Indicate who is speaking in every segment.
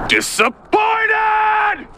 Speaker 1: Disappointed!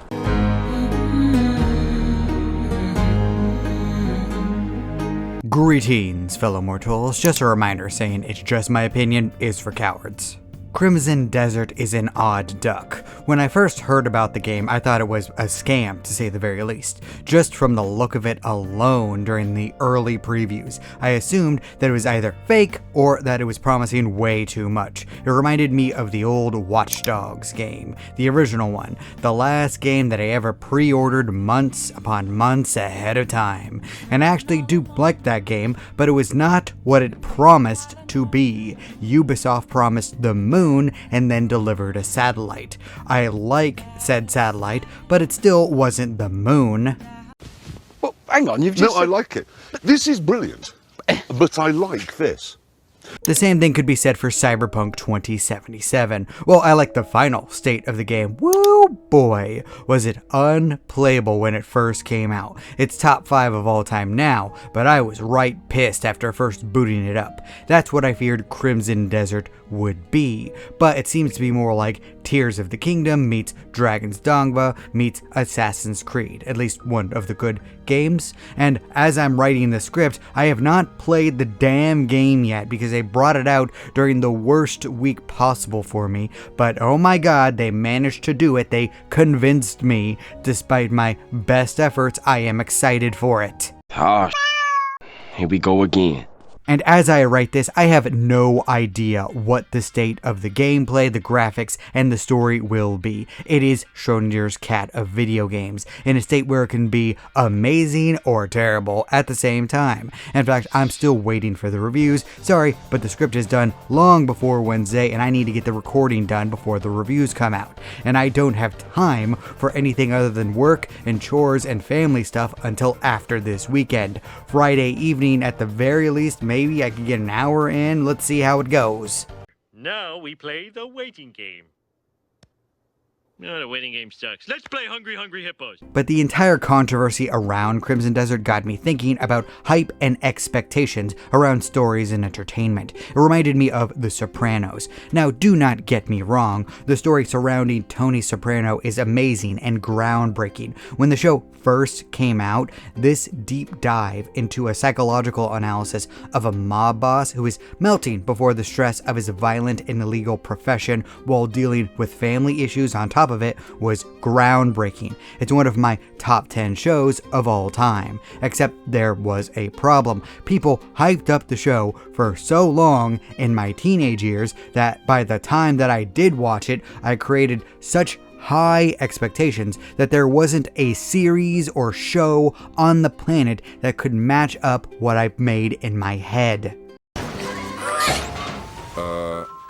Speaker 2: Greetings, fellow mortals. Just a reminder saying it's just my opinion is for cowards. Crimson Desert is an odd duck. When I first heard about the game, I thought it was a scam, to say the very least. Just from the look of it alone during the early previews, I assumed that it was either fake or that it was promising way too much. It reminded me of the old Watch Dogs game, the original one, the last game that I ever pre-ordered months upon months ahead of time. And I actually do like that game, but it was not what it promised to be. Ubisoft promised the moon and then delivered a satellite. I like said satellite, but it still wasn't the moon.
Speaker 3: Well, hang on, you've just...
Speaker 4: No, I like it. This is brilliant, but I like this.
Speaker 2: The same thing could be said for Cyberpunk 2077. Well, I like the final state of the game. Woo boy, was it unplayable when it first came out. It's top 5 of all time now, but I was right pissed after first booting it up. That's what I feared Crimson Desert would be, but it seems to be more like Tears of the Kingdom meets Dragon's Dogma meets Assassin's Creed, at least one of the good games. And as I'm writing the script, I have not played the damn game yet because they brought it out during the worst week possible for me, but oh my god, they managed to do it. They convinced me. Despite my best efforts, I am excited for it.
Speaker 3: Ah, here we go again.
Speaker 2: And as I write this, I have no idea what the state of the gameplay, the graphics, and the story will be. It is Schrodinger's cat of video games, in a state where it can be amazing or terrible at the same time. In fact, I'm still waiting for the reviews. Sorry, but the script is done long before Wednesday, and I need to get the recording done before the reviews come out. And I don't have time for anything other than work and chores and family stuff until after this weekend. Friday evening at the very least, maybe I can get an hour in. Let's see how it goes.
Speaker 5: Now we play the waiting game. No, the waiting game sucks. Let's play Hungry Hungry Hippos.
Speaker 2: But the entire controversy around Crimson Desert got me thinking about hype and expectations around stories and entertainment. It reminded me of The Sopranos. Now, do not get me wrong, the story surrounding Tony Soprano is amazing and groundbreaking. When the show first came out, this deep dive into a psychological analysis of a mob boss who is melting before the stress of his violent and illegal profession while dealing with family issues on top of it was groundbreaking. It's one of my top 10 shows of all time. Except there was a problem. People hyped up the show for so long in my teenage years that by the time that I did watch it, I created such high expectations that there wasn't a series or show on the planet that could match up what I've made in my head.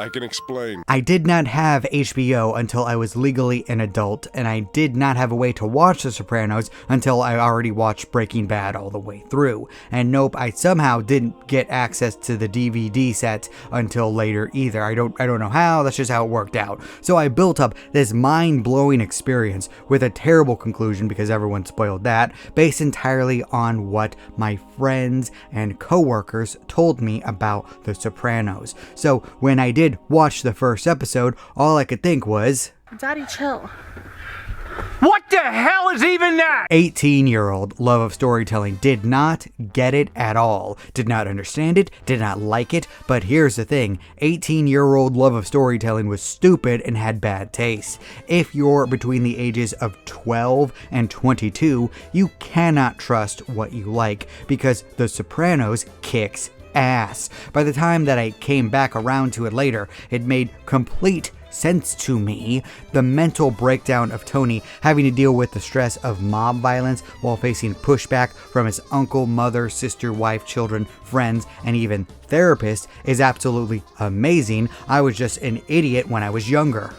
Speaker 4: I can explain.
Speaker 2: I did not have HBO until I was legally an adult, and I did not have a way to watch The Sopranos until I already watched Breaking Bad all the way through. And nope, I somehow didn't get access to the DVD sets until later either. I don't know how, that's just how it worked out. So I built up this mind-blowing experience with a terrible conclusion because everyone spoiled that, based entirely on what my friends and coworkers told me about The Sopranos. So when I did watch the first episode, all I could think was,
Speaker 6: Daddy, chill.
Speaker 1: What the hell is even that?
Speaker 2: 18-year-old love of storytelling did not get it at all, did not understand it, did not like it, but here's the thing, 18-year-old love of storytelling was stupid and had bad taste. If you're between the ages of 12 and 22, you cannot trust what you like, because The Sopranos kicks ass. By the time that I came back around to it later, it made complete sense to me. The mental breakdown of Tony having to deal with the stress of mob violence while facing pushback from his uncle, mother, sister, wife, children, friends, and even therapist is absolutely amazing. I was just an idiot when I was younger.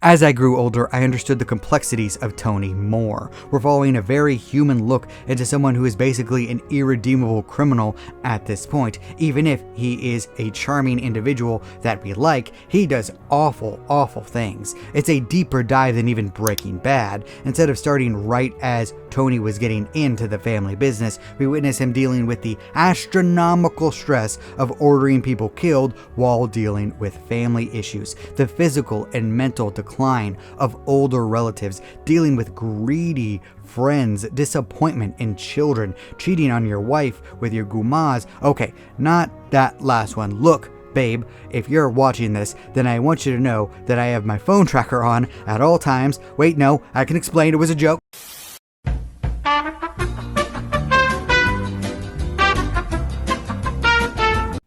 Speaker 2: As I grew older, I understood the complexities of Tony more. We're following a very human look into someone who is basically an irredeemable criminal at this point. Even if he is a charming individual that we like, he does awful, awful things. It's a deeper dive than even Breaking Bad. Instead of starting right as Tony was getting into the family business, we witness him dealing with the astronomical stress of ordering people killed while dealing with family issues, the physical and mental decline of older relatives, dealing with greedy friends, disappointment in children, cheating on your wife with your gumas. Okay, not that last one. Look, babe, if you're watching this, then I want you to know that I have my phone tracker on at all times. Wait, no, I can explain, it was a joke.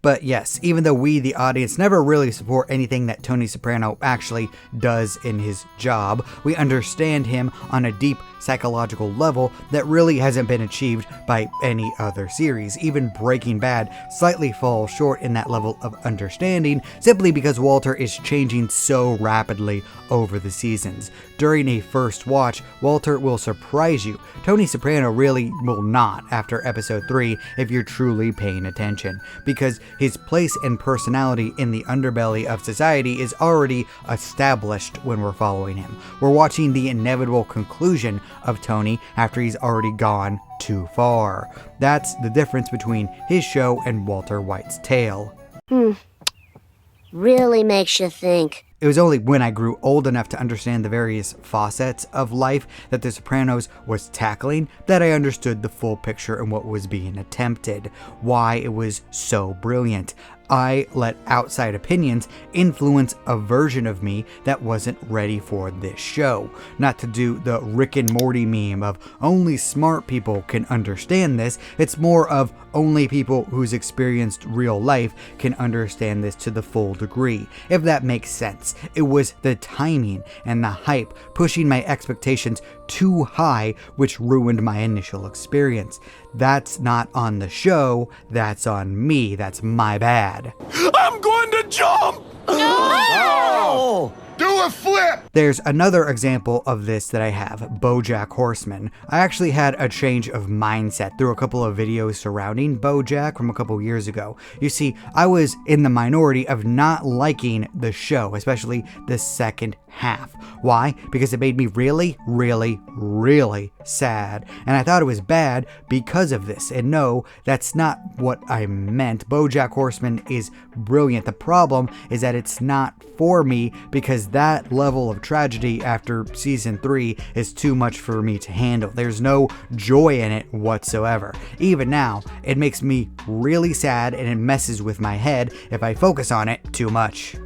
Speaker 2: But yes, even though we, the audience, never really support anything that Tony Soprano actually does in his job, we understand him on a deep psychological level that really hasn't been achieved by any other series. Even Breaking Bad slightly falls short in that level of understanding, simply because Walter is changing so rapidly over the seasons. During a first watch, Walter will surprise you. Tony Soprano really will not after episode 3 if you're truly paying attention, because his place and personality in the underbelly of society is already established when we're following him. We're watching the inevitable conclusion of Tony after he's already gone too far. That's the difference between his show and Walter White's tale.
Speaker 6: Really makes you think.
Speaker 2: It was only when I grew old enough to understand the various facets of life that The Sopranos was tackling that I understood the full picture and what was being attempted, why it was so brilliant. I let outside opinions influence a version of me that wasn't ready for this show. Not to do the Rick and Morty meme of only smart people can understand this, it's more of only people who's experienced real life can understand this to the full degree, if that makes sense. It was the timing and the hype pushing my expectations too high, which ruined my initial experience. That's not on the show, that's on me, that's my bad.
Speaker 4: I'm going to jump!
Speaker 6: No!
Speaker 4: Do a flip!
Speaker 2: There's another example of this that I have, BoJack Horseman. I actually had a change of mindset through a couple of videos surrounding BoJack from a couple years ago. You see, I was in the minority of not liking the show, especially the second half. Why? Because it made me really, really, really sad. And I thought it was bad because of this. And no, that's not what I meant. BoJack Horseman is brilliant. The problem is that it's not for me because that level of tragedy after season 3 is too much for me to handle. There's no joy in it whatsoever. Even now, it makes me really sad and it messes with my head if I focus on it too much.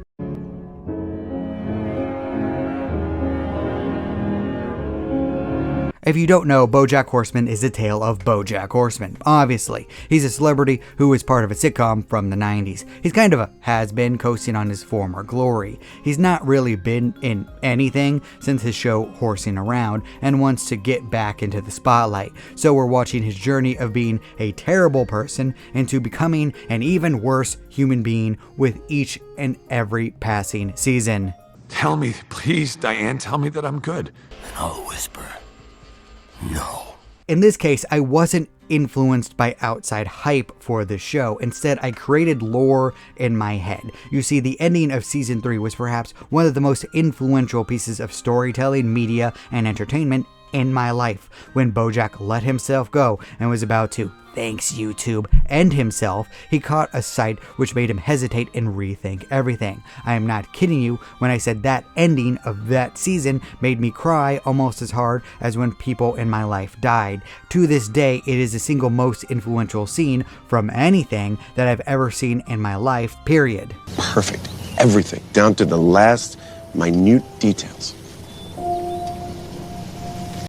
Speaker 2: If you don't know, BoJack Horseman is the tale of BoJack Horseman. Obviously, he's a celebrity who was part of a sitcom from the 90s. He's kind of a has-been, coasting on his former glory. He's not really been in anything since his show Horsing Around and wants to get back into the spotlight. So we're watching his journey of being a terrible person into becoming an even worse human being with each and every passing season.
Speaker 7: Tell me, please, Diane, tell me that I'm good.
Speaker 8: And I'll whisper, no.
Speaker 2: In this case, I wasn't influenced by outside hype for the show. Instead, I created lore in my head. You see, the ending of season 3 was perhaps one of the most influential pieces of storytelling, media, and entertainment in my life, when BoJack let himself go and was about to, thanks YouTube, end himself. He caught a sight which made him hesitate and rethink everything. I am not kidding you when I said that ending of that season made me cry almost as hard as when people in my life died. To this day, it is the single most influential scene from anything that I've ever seen in my life, period.
Speaker 4: Perfect. Everything, down to the last minute details.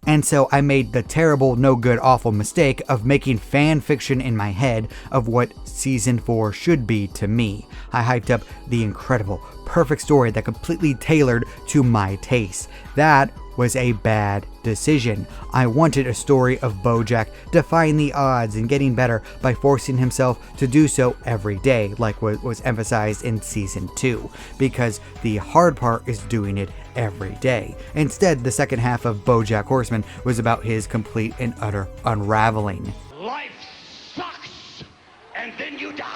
Speaker 2: And so I made the terrible, no good, awful mistake of making fan fiction in my head of what season 4 should be to me. I hyped up the incredible, perfect story that completely tailored to my taste. That was a bad decision. I wanted a story of BoJack defying the odds and getting better by forcing himself to do so every day, like what was emphasized in season 2, because the hard part is doing it every day. Instead, the second half of BoJack Horseman was about his complete and utter unraveling.
Speaker 8: Life sucks, and then you die.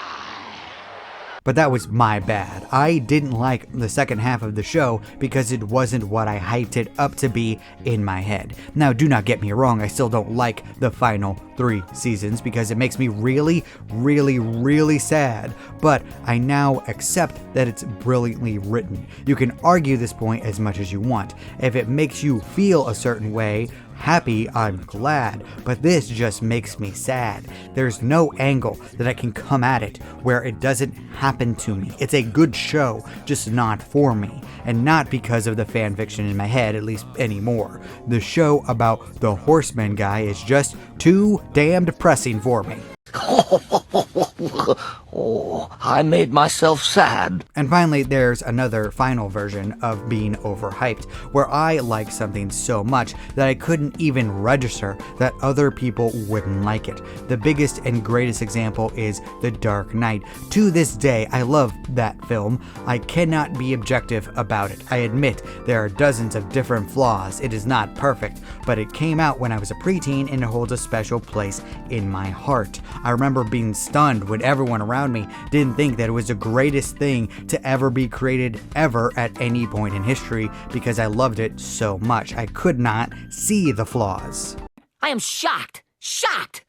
Speaker 2: but that was my bad. I didn't like the second half of the show because it wasn't what I hyped it up to be in my head. Now, do not get me wrong, I still don't like the final 3 seasons because it makes me really, really, really sad, but I now accept that it's brilliantly written. You can argue this point as much as you want. If it makes you feel a certain way, happy, I'm glad, but this just makes me sad. There's no angle that I can come at it where it doesn't happen to me. It's a good show, just not for me, and not because of the fan fiction in my head, at least anymore. The show about the Horseman guy is just too damn depressing for me.
Speaker 8: Oh, I made myself sad.
Speaker 2: And finally, there's another final version of being overhyped, where I like something so much that I couldn't even register that other people wouldn't like it. The biggest and greatest example is The Dark Knight. To this day, I love that film. I cannot be objective about it. I admit there are dozens of different flaws. It is not perfect, but it came out when I was a preteen and it holds a special place in my heart. I remember being stunned when everyone around me didn't think that it was the greatest thing to ever be created ever at any point in history because I loved it so much. I could not see the flaws.
Speaker 9: I am shocked. Shocked!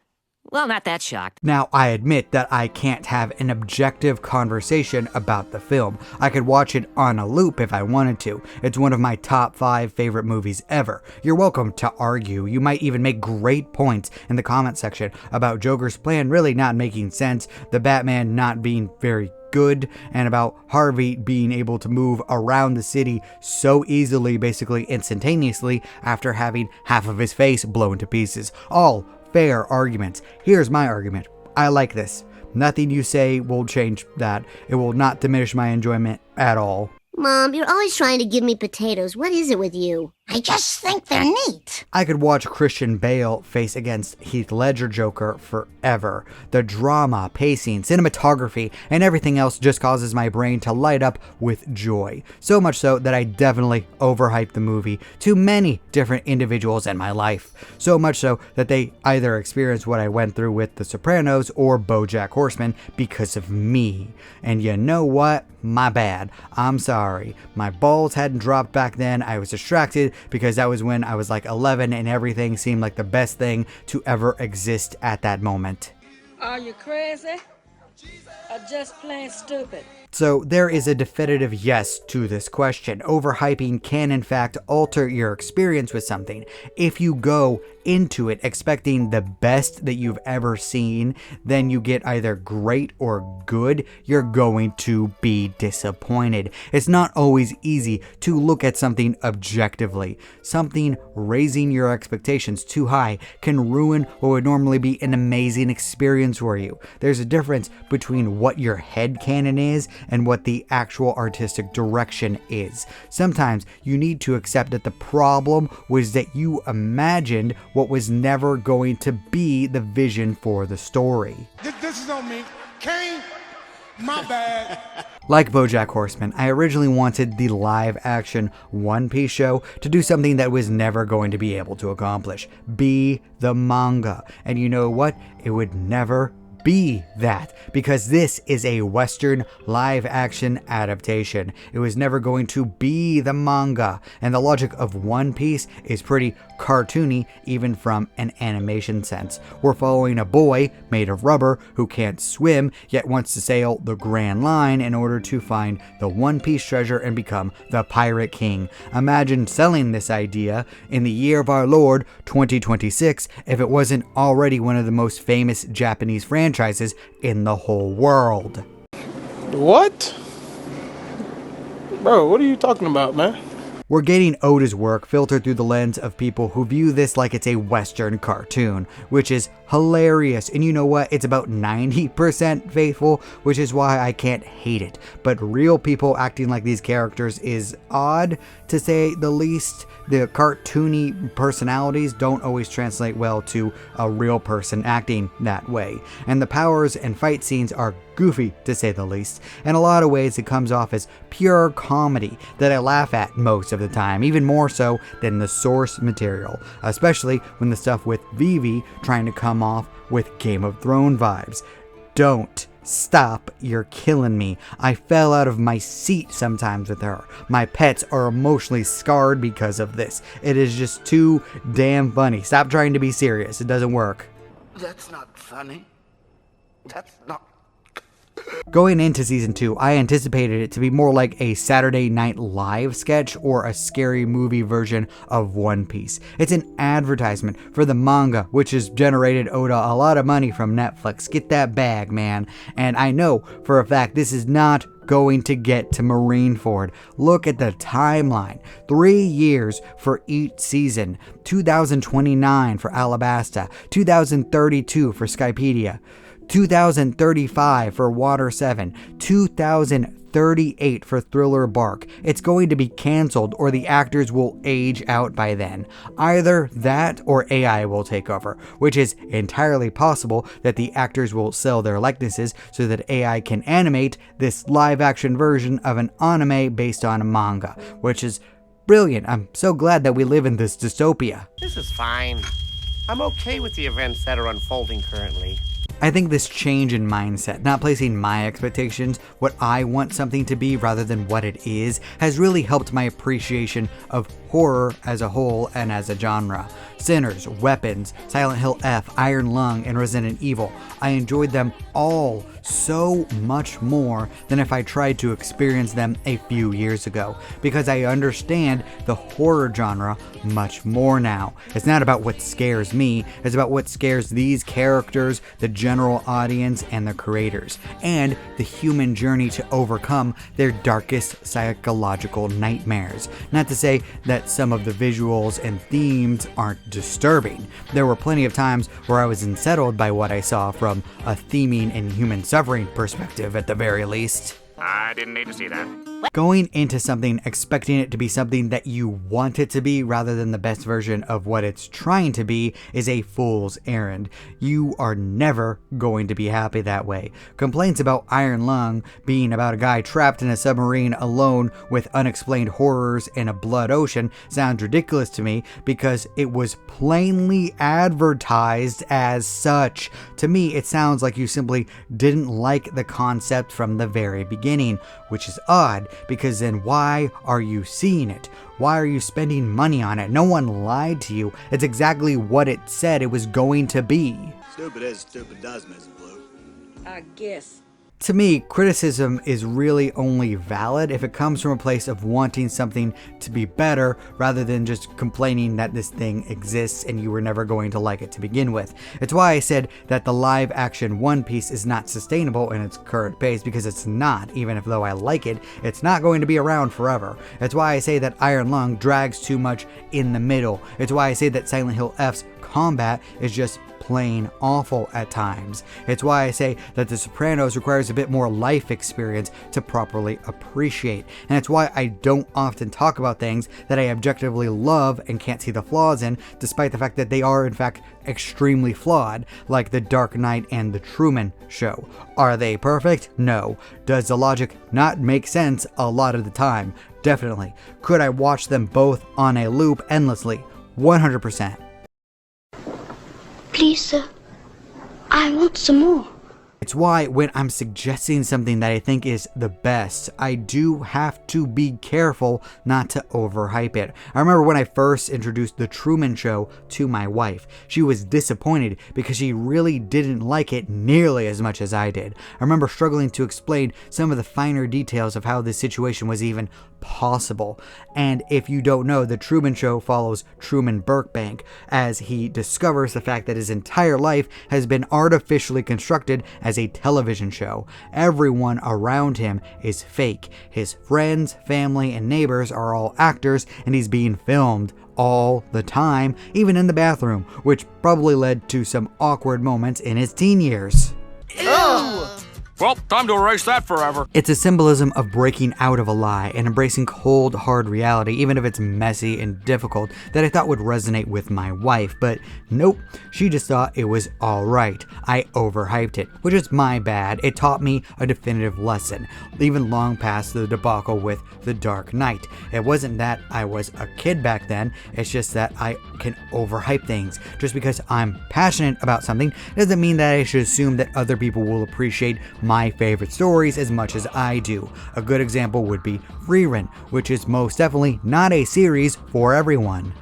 Speaker 9: Well, not that shocked.
Speaker 2: Now, I admit that I can't have an objective conversation about the film. I could watch it on a loop if I wanted to. It's one of my top 5 favorite movies ever. You're welcome to argue. You might even make great points in the comment section about Joker's plan really not making sense, the Batman not being very good, and about Harvey being able to move around the city so easily, basically instantaneously, after having half of his face blown to pieces. All fair arguments. Here's my argument. I like this. Nothing you say will change that. It will not diminish my enjoyment at all.
Speaker 6: Mom, you're always trying to give me potatoes. What is it with you?
Speaker 9: I just think they're neat.
Speaker 2: I could watch Christian Bale face against Heath Ledger Joker forever. The drama, pacing, cinematography, and everything else just causes my brain to light up with joy. So much so that I definitely overhyped the movie to many different individuals in my life. So much so that they either experienced what I went through with The Sopranos or BoJack Horseman because of me. And you know what? My bad. I'm sorry. My balls hadn't dropped back then. I was distracted because that was when I was like 11 and everything seemed like the best thing to ever exist at that moment.
Speaker 10: Are you crazy? Or just plain stupid?
Speaker 2: So there is a definitive yes to this question. Overhyping can in fact alter your experience with something. If you go into it expecting the best that you've ever seen, then you get either great or good, you're going to be disappointed. It's not always easy to look at something objectively. Something raising your expectations too high can ruin what would normally be an amazing experience for you. There's a difference between what your headcanon is and what the actual artistic direction is. Sometimes you need to accept that the problem was that you imagined what was never going to be the vision for the story.
Speaker 1: This is on me. Kane, my bad.
Speaker 2: Like BoJack Horseman, I originally wanted the live-action One Piece show to do something that was never going to be able to accomplish. Be the manga. And you know what? It would never be that, because this is a Western live-action adaptation. It was never going to be the manga, and the logic of One Piece is pretty cartoony, even from an animation sense. We're following a boy made of rubber who can't swim, yet wants to sail the Grand Line in order to find the One Piece treasure and become the Pirate King. Imagine selling this idea in the year of our Lord, 2026, if it wasn't already one of the most famous Japanese franchises in the whole world.
Speaker 11: What? Bro, what are you talking about, man?
Speaker 2: We're getting Oda's work filtered through the lens of people who view this like it's a Western cartoon, which is hilarious. And you know what? It's about 90% faithful, which is why I can't hate it. But real people acting like these characters is odd, to say the least. The cartoony personalities don't always translate well to a real person acting that way. And the powers and fight scenes are goofy, to say the least. In a lot of ways, it comes off as pure comedy that I laugh at most of the time, even more so than the source material, especially when the stuff with Vivi trying to come off with Game of Thrones vibes. Don't Stop, you're killing me. I fell out of my seat sometimes with her. My pets are emotionally scarred because of this. It is just too damn funny. Stop trying to be serious. It doesn't work.
Speaker 8: That's not funny. That's not...
Speaker 2: Going into season 2, I anticipated it to be more like a Saturday Night Live sketch or a scary movie version of One Piece. It's an advertisement for the manga, which has generated Oda a lot of money from Netflix. Get that bag, man. And I know for a fact this is not going to get to Marineford. Look at the timeline. 3 years for each season. 2029 for Alabasta. 2032 for Skypedia. 2035 for Water 7, 2038 for Thriller Bark. It's going to be canceled or the actors will age out by then. Either that or AI will take over, which is entirely possible that the actors will sell their likenesses so that AI can animate this live action version of an anime based on a manga, which is brilliant. I'm so glad that we live in this dystopia.
Speaker 1: This is fine. I'm okay with the events that are unfolding currently.
Speaker 2: I think this change in mindset, not placing my expectations, what I want something to be rather than what it is, has really helped my appreciation of horror as a whole and as a genre. Sinners, Weapons, Silent Hill F, Iron Lung, and Resident Evil. I enjoyed them all so much more than if I tried to experience them a few years ago, because I understand the horror genre much more now. It's not about what scares me, it's about what scares these characters, the general audience, and the creators, and the human journey to overcome their darkest psychological nightmares. Not to say that some of the visuals and themes aren't disturbing. There were plenty of times where I was unsettled by what I saw from a theming and human suffering perspective at the very least.
Speaker 12: I didn't need to see that.
Speaker 2: Going into something expecting it to be something that you want it to be rather than the best version of what it's trying to be is a fool's errand. You are never going to be happy that way. Complaints about Iron Lung being about a guy trapped in a submarine alone with unexplained horrors in a blood ocean sounds ridiculous to me because it was plainly advertised as such. To me, it sounds like you simply didn't like the concept from the very beginning, which is odd. Because then why are you seeing it? Why are you spending money on it? No one lied to you. It's exactly what it said it was going to be.
Speaker 13: Stupid as stupid does, Mrs. Blue.
Speaker 10: I guess.
Speaker 2: To me, criticism is really only valid if it comes from a place of wanting something to be better rather than just complaining that this thing exists and you were never going to like it to begin with. It's why I said that the live action One Piece is not sustainable in its current pace, because it's not. Even if though I like it, it's not going to be around forever. It's why I say that Iron Lung drags too much in the middle. It's why I say that Silent Hill F's combat is just plain awful at times. It's why I say that The Sopranos requires a bit more life experience to properly appreciate. And it's why I don't often talk about things that I objectively love and can't see the flaws in, despite the fact that they are in fact extremely flawed, like The Dark Knight and The Truman Show. Are they perfect? No. Does the logic not make sense a lot of the time? Definitely. Could I watch them both on a loop endlessly? 100%.
Speaker 14: Please, sir. I want some more.
Speaker 2: It's why when I'm suggesting something that I think is the best, I do have to be careful not to overhype it. I remember when I first introduced The Truman Show to my wife, she was disappointed because she really didn't like it nearly as much as I did. I remember struggling to explain some of the finer details of how this situation was even possible. And if you don't know, The Truman Show follows Truman Burbank as he discovers the fact that his entire life has been artificially constructed as a television show. Everyone around him is fake. His friends, family, and neighbors are all actors, and he's being filmed all the time, even in the bathroom, which probably led to some awkward moments in his teen years.
Speaker 12: Ew! Well, time to erase that forever.
Speaker 2: It's a symbolism of breaking out of a lie and embracing cold, hard reality, even if it's messy and difficult, that I thought would resonate with my wife. But nope, she just thought it was alright. I overhyped it, which is my bad. It taught me a definitive lesson, even long past the debacle with The Dark Knight. It wasn't that I was a kid back then, it's just that I can overhype things. Just because I'm passionate about something doesn't mean that I should assume that other people will appreciate my favorite stories as much as I do. A good example would be Frieren, which is most definitely not a series for everyone.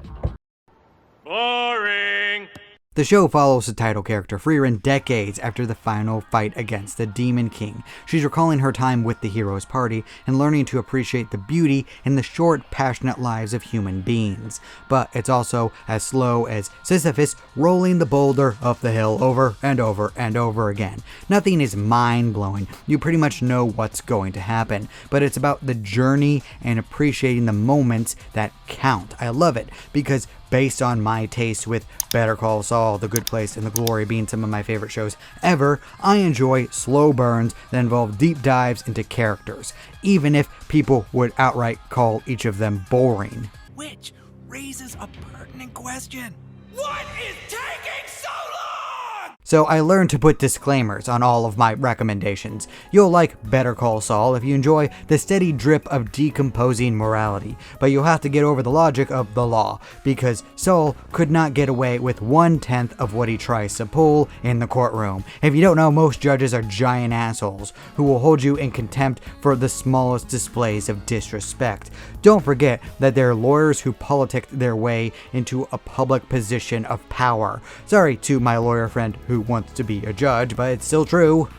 Speaker 5: Boring.
Speaker 2: The show follows the title character Frieren decades after the final fight against the Demon King. She's recalling her time with the hero's party and learning to appreciate the beauty in the short, passionate lives of human beings. But it's also as slow as Sisyphus rolling the boulder up the hill over and over and over again. Nothing is mind-blowing. You pretty much know what's going to happen, but it's about the journey and appreciating the moments that count. I love it because based on my taste with Better Call Saul, The Good Place, and The Glory being some of my favorite shows ever, I enjoy slow burns that involve deep dives into characters, even if people would outright call each of them boring.
Speaker 15: Which raises a pertinent question. What is taking so long?
Speaker 2: So I learned to put disclaimers on all of my recommendations. You'll like Better Call Saul if you enjoy the steady drip of decomposing morality, but you'll have to get over the logic of the law, because Saul could not get away with 1/10 of what he tries to pull in the courtroom. If you don't know, most judges are giant assholes who will hold you in contempt for the smallest displays of disrespect. Don't forget that they're lawyers who politicked their way into a public position of power. Sorry to my lawyer friend who wants to be a judge, but it's still true.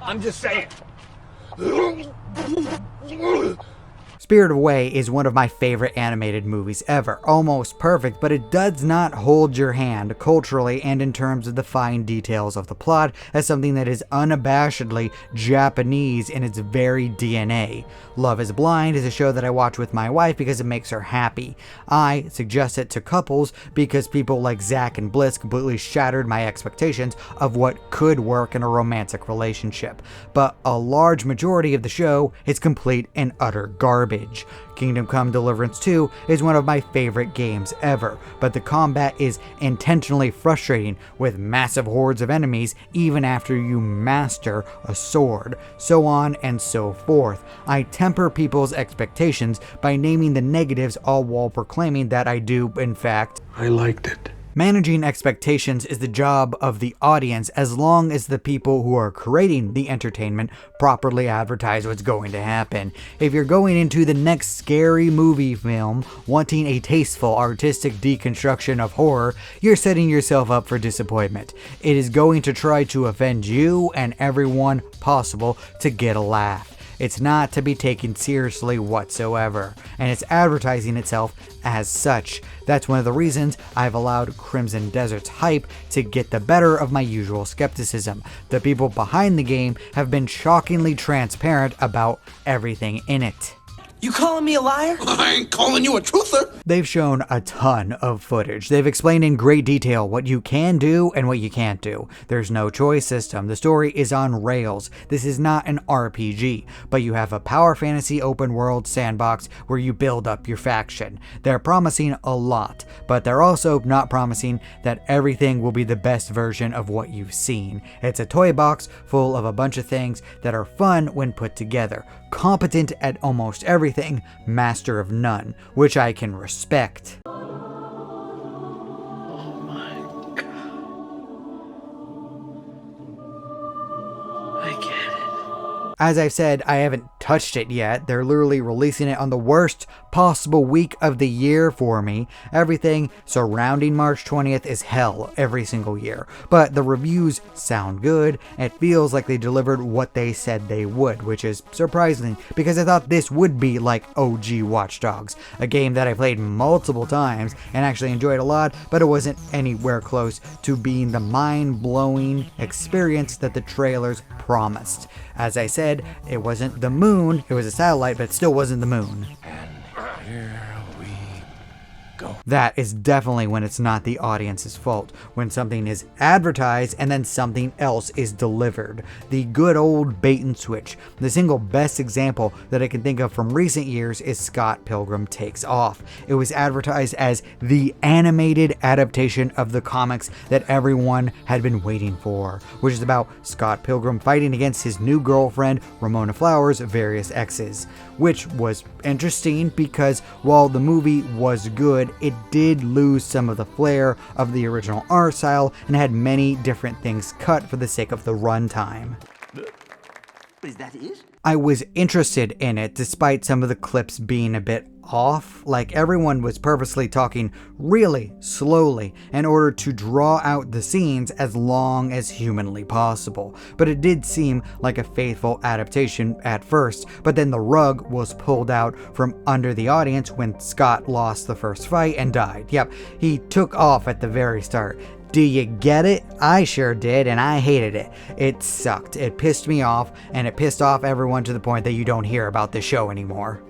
Speaker 15: I'm just saying.
Speaker 2: Spirited Away is one of my favorite animated movies ever. Almost perfect, but it does not hold your hand culturally and in terms of the fine details of the plot as something that is unabashedly Japanese in its very DNA. Love is Blind is a show that I watch with my wife because it makes her happy. I suggest it to couples because people like Zach and Bliss completely shattered my expectations of what could work in a romantic relationship. But a large majority of the show is complete and utter garbage. Kingdom Come Deliverance 2 is one of my favorite games ever, but the combat is intentionally frustrating with massive hordes of enemies even after you master a sword, so on and so forth. I temper people's expectations by naming the negatives all while proclaiming that I do, in fact,
Speaker 7: I liked it.
Speaker 2: Managing expectations is the job of the audience as long as the people who are creating the entertainment properly advertise what's going to happen. If you're going into the next scary movie film wanting a tasteful artistic deconstruction of horror, you're setting yourself up for disappointment. It is going to try to offend you and everyone possible to get a laugh. It's not to be taken seriously whatsoever, and it's advertising itself as such. That's one of the reasons I've allowed Crimson Desert's hype to get the better of my usual skepticism. The people behind the game have been shockingly transparent about everything in it.
Speaker 15: You calling me a liar?
Speaker 8: I ain't calling you a truther.
Speaker 2: They've shown a ton of footage. They've explained in great detail what you can do and what you can't do. There's no choice system. The story is on rails. This is not an RPG, but you have a power fantasy open world sandbox where you build up your faction. They're promising a lot, but they're also not promising that everything will be the best version of what you've seen. It's a toy box full of a bunch of things that are fun when put together. Competent at almost everything, master of none, which I can respect.
Speaker 15: Oh my God. I get it.
Speaker 2: As I've said, I haven't touched it yet. They're literally releasing it on the worst possible week of the year for me. Everything surrounding March 20th is hell every single year. But the reviews sound good. It feels like they delivered what they said they would, which is surprising because I thought this would be like OG Watch Dogs, a game that I played multiple times and actually enjoyed a lot, but it wasn't anywhere close to being the mind-blowing experience that the trailers promised. As I said, it wasn't the moon, it was a satellite, but it still wasn't the moon.
Speaker 7: Here we go.
Speaker 2: That is definitely when it's not the audience's fault, when something is advertised and then something else is delivered. The good old bait and switch. The single best example that I can think of from recent years is Scott Pilgrim Takes Off. It was advertised as the animated adaptation of the comics that everyone had been waiting for, which is about Scott Pilgrim fighting against his new girlfriend, Ramona Flowers' various exes, which was interesting because while the movie was good, it did lose some of the flair of the original art style and had many different things cut for the sake of the runtime.
Speaker 8: Is that it?
Speaker 2: I was interested in it despite some of the clips being a bit off. Like, everyone was purposely talking really slowly in order to draw out the scenes as long as humanly possible. But it did seem like a faithful adaptation at first, but then the rug was pulled out from under the audience when Scott lost the first fight and died. Yep, he took off at the very start. Do you get it? I sure did, and I hated it. It sucked. It pissed me off, and it pissed off everyone to the point that you don't hear about the show anymore.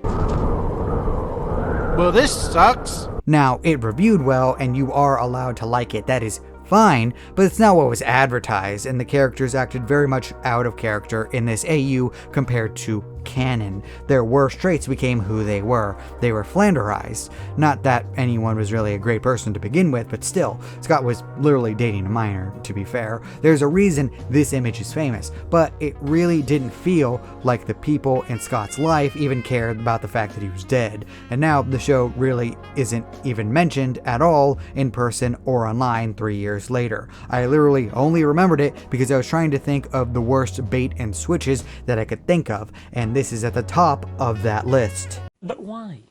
Speaker 11: Well, this sucks.
Speaker 2: Now, it reviewed well, and you are allowed to like it. That is fine, but it's not what was advertised, and the characters acted very much out of character in this AU compared to canon. Their worst traits became who they were. They were Flanderized. Not that anyone was really a great person to begin with, but still, Scott was literally dating a minor, to be fair. There's a reason this image is famous, but it really didn't feel like the people in Scott's life even cared about the fact that he was dead. And now the show really isn't even mentioned at all in person or online 3 years later. I literally only remembered it because I was trying to think of the worst bait and switches that I could think of, and this is at the top of that list.
Speaker 16: But why?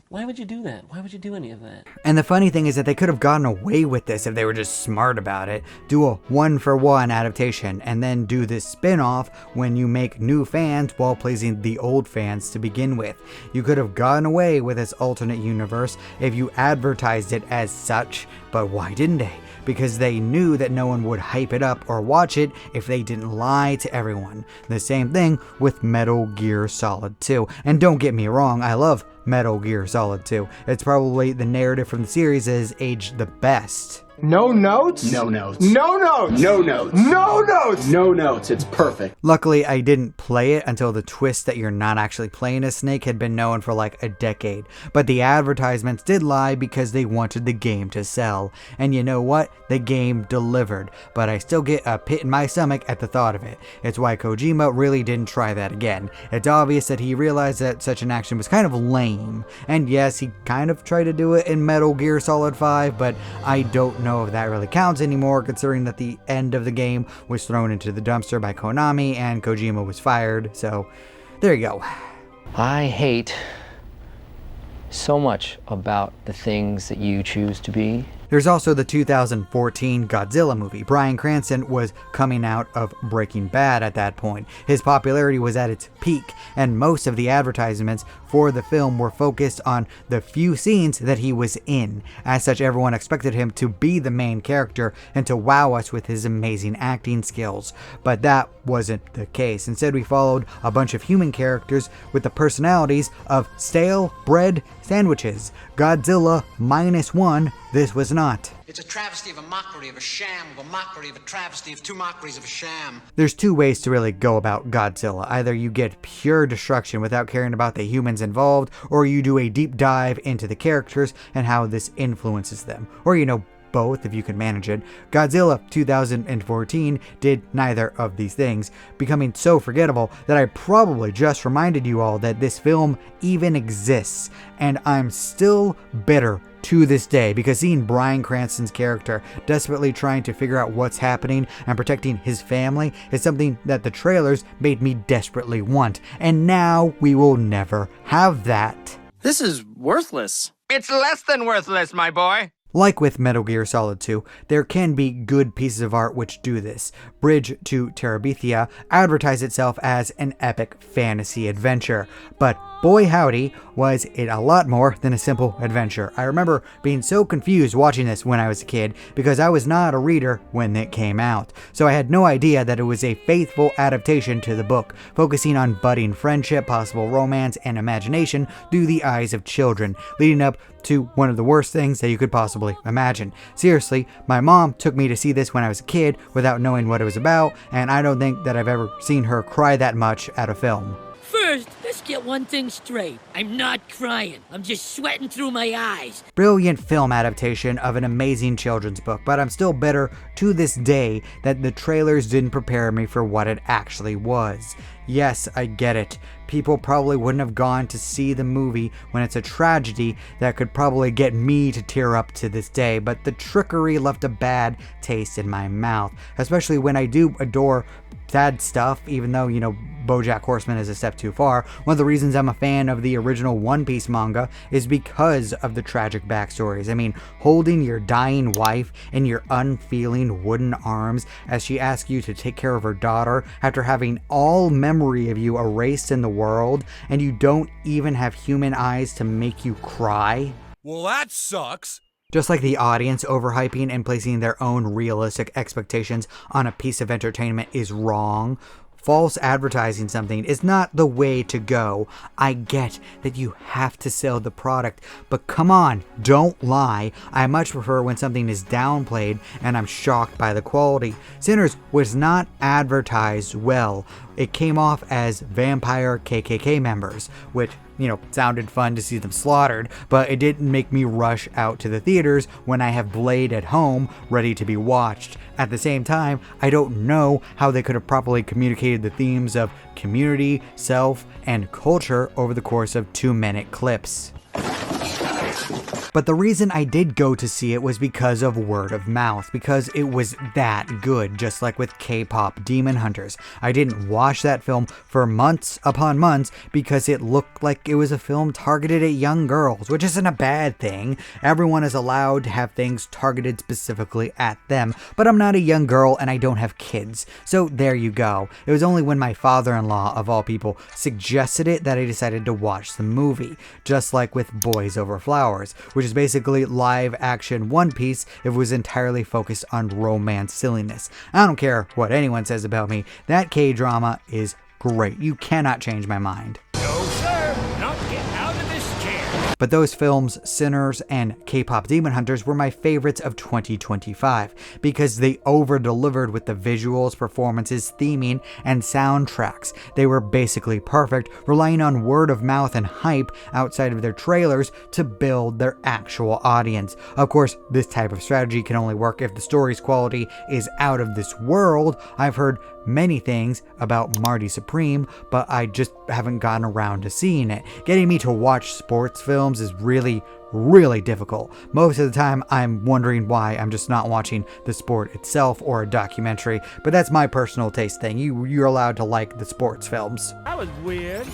Speaker 16: Why would you do that? Why would you do any of that?
Speaker 2: And the funny thing is that they could have gotten away with this if they were just smart about it. Do a one-for-one adaptation and then do this spin-off when you make new fans while pleasing the old fans to begin with. You could have gotten away with this alternate universe if you advertised it as such, but why didn't they? Because they knew that no one would hype it up or watch it if they didn't lie to everyone. The same thing with Metal Gear Solid 2. And don't get me wrong, I love Metal Gear Solid 2. It's probably the narrative from the series that has aged the best.
Speaker 11: No notes?
Speaker 17: No notes.
Speaker 11: No notes!
Speaker 17: No notes.
Speaker 11: No notes!
Speaker 17: No notes. It's perfect.
Speaker 2: Luckily, I didn't play it until the twist that you're not actually playing as Snake had been known for like a decade. But the advertisements did lie because they wanted the game to sell. And you know what? The game delivered. But I still get a pit in my stomach at the thought of it. It's why Kojima really didn't try that again. It's obvious that he realized that such an action was kind of lame. And yes, he kind of tried to do it in Metal Gear Solid 5, but I don't know if that really counts anymore, considering that the end of the game was thrown into the dumpster by Konami and Kojima was fired. So there you go.
Speaker 18: I hate so much about the things that you choose to be.
Speaker 2: There's also the 2014 Godzilla movie. Bryan Cranston was coming out of Breaking Bad at that point. His popularity was at its peak, and most of the advertisements for the film were focused on the few scenes that he was in. As such, everyone expected him to be the main character and to wow us with his amazing acting skills. But that wasn't the case. Instead, we followed a bunch of human characters with the personalities of stale bread sandwiches. Godzilla -1, this was not.
Speaker 19: It's a travesty of a mockery of a sham, of a mockery of a travesty of two mockeries of a sham.
Speaker 2: There's two ways to really go about Godzilla. Either you get pure destruction without caring about the humans involved, or you do a deep dive into the characters and how this influences them. Or, both if you can manage it. Godzilla 2014 did neither of these things, becoming so forgettable that I probably just reminded you all that this film even exists, and I'm still bitter to this day because seeing Bryan Cranston's character desperately trying to figure out what's happening and protecting his family is something that the trailers made me desperately want, and now we will never have that.
Speaker 12: This is worthless.
Speaker 15: It's less than worthless, my boy.
Speaker 2: Like with Metal Gear Solid 2, there can be good pieces of art which do this. Bridge to Terabithia advertised itself as an epic fantasy adventure, but boy howdy, was it a lot more than a simple adventure. I remember being so confused watching this when I was a kid because I was not a reader when it came out, so I had no idea that it was a faithful adaptation to the book, focusing on budding friendship, possible romance, and imagination through the eyes of children, leading up to one of the worst things that you could possibly imagine. Seriously, my mom took me to see this when I was a kid without knowing what it was about, and I don't think that I've ever seen her cry that much at a film.
Speaker 10: First, let's get one thing straight. I'm not crying. I'm just sweating through my eyes.
Speaker 2: Brilliant film adaptation of an amazing children's book, but I'm still bitter to this day that the trailers didn't prepare me for what it actually was. Yes, I get it. People probably wouldn't have gone to see the movie when it's a tragedy that could probably get me to tear up to this day, but the trickery left a bad taste in my mouth, especially when I do adore sad stuff, even though, BoJack Horseman is a step too far. One of the reasons I'm a fan of the original One Piece manga is because of the tragic backstories. I mean, holding your dying wife in your unfeeling wooden arms as she asks you to take care of her daughter after having all memory of you erased in the world, and you don't even have human eyes to make you cry.
Speaker 15: Well, that sucks.
Speaker 2: Just like the audience overhyping and placing their own realistic expectations on a piece of entertainment is wrong, false advertising something is not the way to go. I get that you have to sell the product, but come on, don't lie. I much prefer when something is downplayed and I'm shocked by the quality. Sinners was not advertised well. It came off as vampire KKK members, which, sounded fun to see them slaughtered, but it didn't make me rush out to the theaters when I have Blade at home ready to be watched. At the same time, I don't know how they could have properly communicated the themes of community, self, and culture over the course of 2-minute clips. But the reason I did go to see it was because of word of mouth, because it was that good, just like with K-pop Demon Hunters. I didn't watch that film for months upon months because it looked like it was a film targeted at young girls, which isn't a bad thing. Everyone is allowed to have things targeted specifically at them, but I'm not a young girl and I don't have kids. So there you go. It was only when my father-in-law, of all people, suggested it that I decided to watch the movie, just like with Boys Over Flowers, which is basically live action One Piece if it was entirely focused on romance silliness. I don't care what anyone says about me, that K-drama is great. You cannot change my mind.
Speaker 15: No, sir. Not get out of this chair.
Speaker 2: But those films, Sinners and K-pop Demon Hunters, were my favorites of 2025 because they over-delivered with the visuals, performances, theming, and soundtracks. They were basically perfect, relying on word of mouth and hype outside of their trailers to build their actual audience. Of course, this type of strategy can only work if the story's quality is out of this world. I've heard many things about Marty Supreme, but I just haven't gotten around to seeing it. Getting me to watch sports films is really difficult. Most of the time I'm wondering why I'm just not watching the sport itself or a documentary, but that's my personal taste thing. You're allowed to like the sports films.
Speaker 15: That was weird.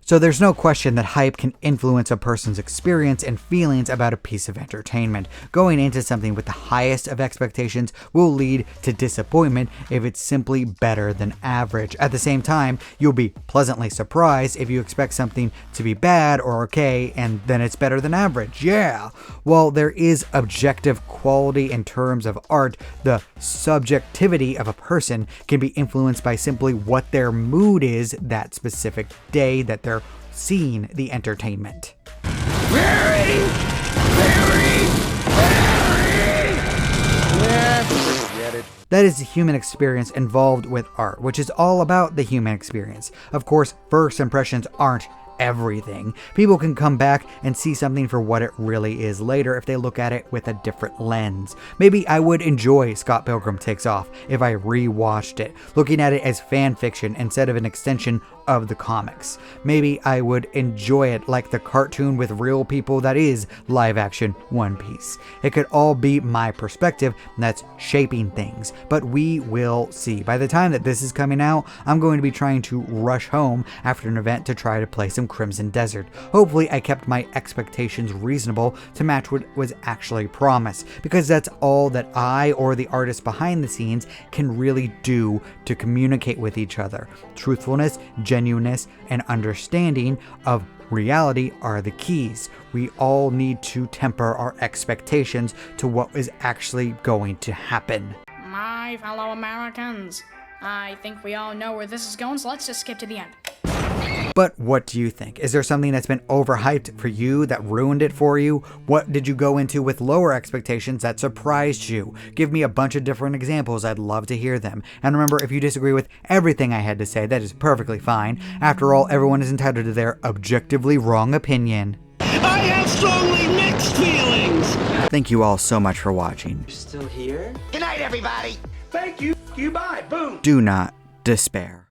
Speaker 2: So there's no question that hype can influence a person's experience and feelings about a piece of entertainment. Going into something with the highest of expectations will lead to disappointment if it's simply better than average. At the same time, you'll be pleasantly surprised if you expect something to be bad or okay and then it's better than average. Yeah! While there is objective quality in terms of art, the subjectivity of a person can be influenced by simply what their mood is that specific day that they're seeing the entertainment.
Speaker 15: Very.
Speaker 2: That is the human experience involved with art, which is all about the human experience. Of course, first impressions aren't everything. People can come back and see something for what it really is later if they look at it with a different lens. Maybe I would enjoy Scott Pilgrim Takes Off if I re-watched it, looking at it as fan fiction instead of an extension of the comics. Maybe I would enjoy it like the cartoon with real people that is live action One Piece. It could all be my perspective that's shaping things, but we will see. By the time that this is coming out, I'm going to be trying to rush home after an event to try to play some Crimson Desert. Hopefully I kept my expectations reasonable to match what was actually promised, because that's all that I or the artist behind the scenes can really do to communicate with each other. Truthfulness, genuineness, and understanding of reality are the keys. We all need to temper our expectations to what is actually going to happen.
Speaker 17: My fellow Americans, I think we all know where this is going, so let's just skip to the end.
Speaker 2: But what do you think? Is there something that's been overhyped for you that ruined it for you? What did you go into with lower expectations that surprised you? Give me a bunch of different examples. I'd love to hear them. And remember, if you disagree with everything I had to say, that is perfectly fine. After all, everyone is entitled to their objectively wrong opinion.
Speaker 15: I have strongly mixed feelings.
Speaker 2: Thank you all so much for watching.
Speaker 8: You're still here? Good night, everybody.
Speaker 11: Thank you. You bye. Boom.
Speaker 2: Do not despair.